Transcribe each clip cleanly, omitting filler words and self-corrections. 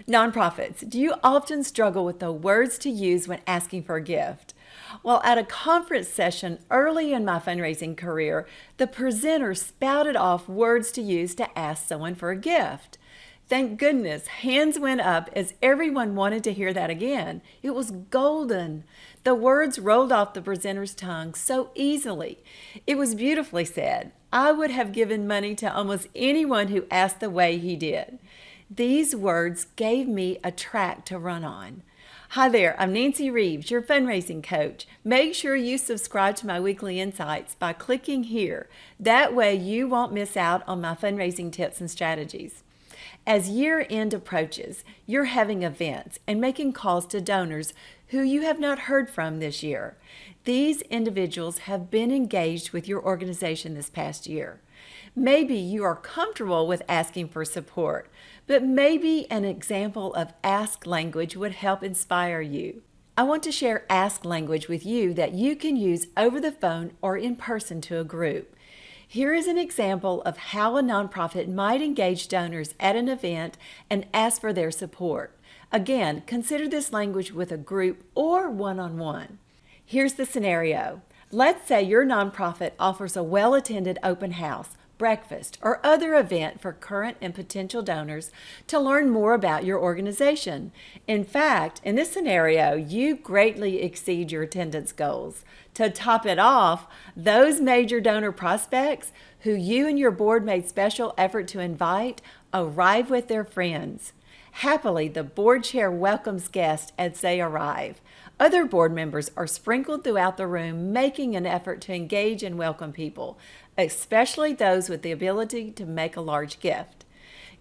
Nonprofits, do you often struggle with the words to use when asking for a gift? Well, at a conference session early in my fundraising career, the presenter spouted off words to use to ask someone for a gift. Thank goodness, hands went up as everyone wanted to hear that again. It was golden. The words rolled off the presenter's tongue so easily. It was beautifully said. I would have given money to almost anyone who asked the way he did. These words gave me a track to run on. Hi there, I'm Nancy Reeves, your fundraising coach. Make sure you subscribe to my weekly insights by clicking here. That way you won't miss out on my fundraising tips and strategies. As year-end approaches, you're having events and making calls to donors who you have not heard from this year. These individuals have been engaged with your organization this past year. Maybe you are comfortable with asking for support, but maybe an example of ask language would help inspire you. I want to share ask language with you that you can use over the phone or in person to a group. Here is an example of how a nonprofit might engage donors at an event and ask for their support. Again, consider this language with a group or one-on-one. Here's the scenario. Let's say your nonprofit offers a well-attended open house, breakfast, or other event for current and potential donors to learn more about your organization. In fact, in this scenario, you greatly exceed your attendance goals. To top it off, those major donor prospects who you and your board made special effort to invite arrive with their friends. Happily, the board chair welcomes guests as they arrive. Other board members are sprinkled throughout the room, making an effort to engage and welcome people, especially those with the ability to make a large gift.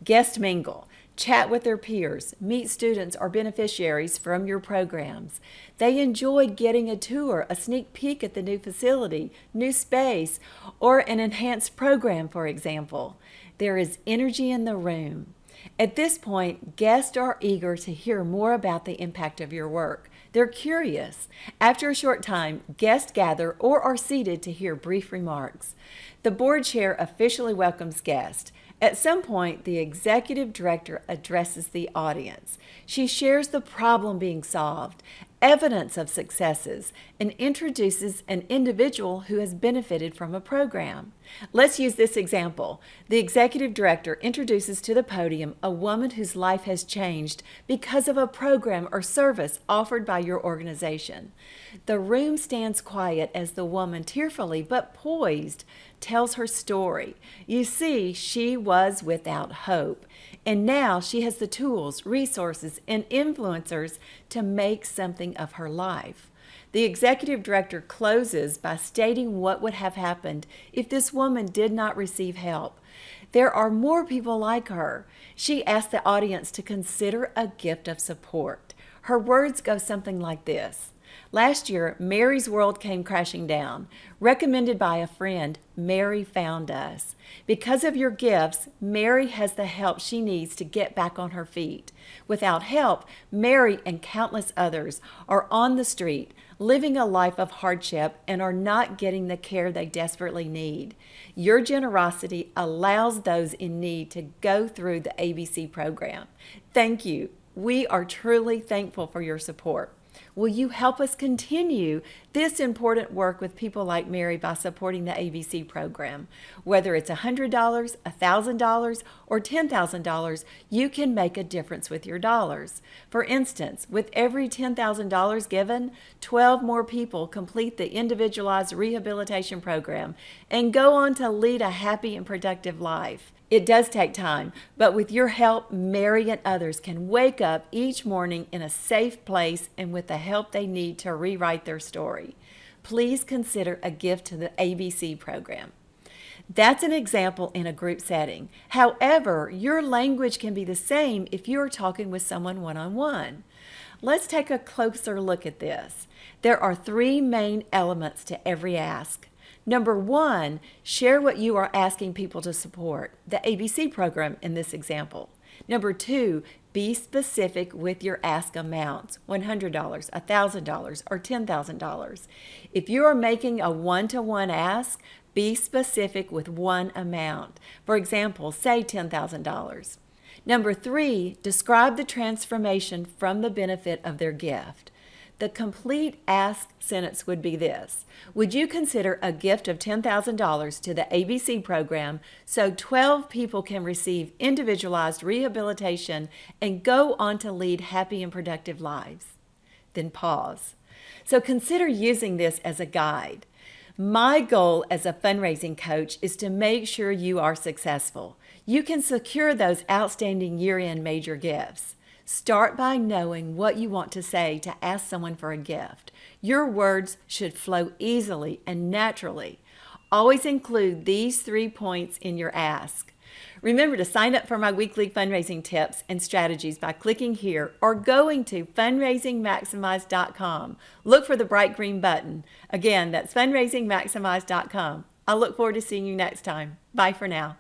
Guest mingle, chat with their peers, meet students or beneficiaries from your programs. They enjoy getting a tour, a sneak peek at the new facility, new space, or an enhanced program, for example. There is energy in the room. At this point, guests are eager to hear more about the impact of your work. They're curious. After a short time, guests gather or are seated to hear brief remarks. The board chair officially welcomes guests. At some point, the executive director addresses the audience. She shares the problem being solved, evidence of successes, and introduces an individual who has benefited from a program. Let's use this example. The executive director introduces to the podium a woman whose life has changed because of a program or service offered by your organization. The room stands quiet as the woman, tearfully but poised, tells her story. You see, she was without hope, and now she has the tools, resources, and influencers to make something of her life. The executive director closes by stating what would have happened if this woman did not receive help. There are more people like her. She asked the audience to consider a gift of support. Her words go something like this. Last year, Mary's world came crashing down. Recommended by a friend, Mary found us. Because of your gifts, Mary has the help she needs to get back on her feet. Without help, Mary and countless others are on the street, living a life of hardship and are not getting the care they desperately need. Your generosity allows those in need to go through the ABC program. Thank you. We are truly thankful for your support. Will you help us continue this important work with people like Mary by supporting the ABC program? Whether it's $100, $1,000, or $10,000, you can make a difference with your dollars. For instance, with every $10,000 given, 12 more people complete the individualized rehabilitation program and go on to lead a happy and productive life. It does take time, but with your help, Mary and others can wake up each morning in a safe place and with the help they need to rewrite their story. Please consider a gift to the ABC program. That's an example in a group setting. However, your language can be the same if you are talking with someone one-on-one. Let's take a closer look at this. There are three main elements to every ask. Number one, share what you are asking people to support, the ABC program in this example. Number two, be specific with your ask amounts, $100, $1,000, or $10,000. If you are making a one-to-one ask, be specific with one amount. For example, say $10,000. Number 3, describe the transformation from the benefit of their gift. The complete ask sentence would be this: would you consider a gift of $10,000 to the ABC program so 12 people can receive individualized rehabilitation and go on to lead happy and productive lives? Then pause. So consider using this as a guide. My goal as a fundraising coach is to make sure you are successful. You can secure those outstanding year-end major gifts. Start by knowing what you want to say to ask someone for a gift. Your words should flow easily and naturally. Always include these 3 points in your ask. Remember to sign up for my weekly fundraising tips and strategies by clicking here or going to fundraisingmaximized.com. Look for the bright green button. Again, that's fundraisingmaximized.com. I look forward to seeing you next time. Bye for now.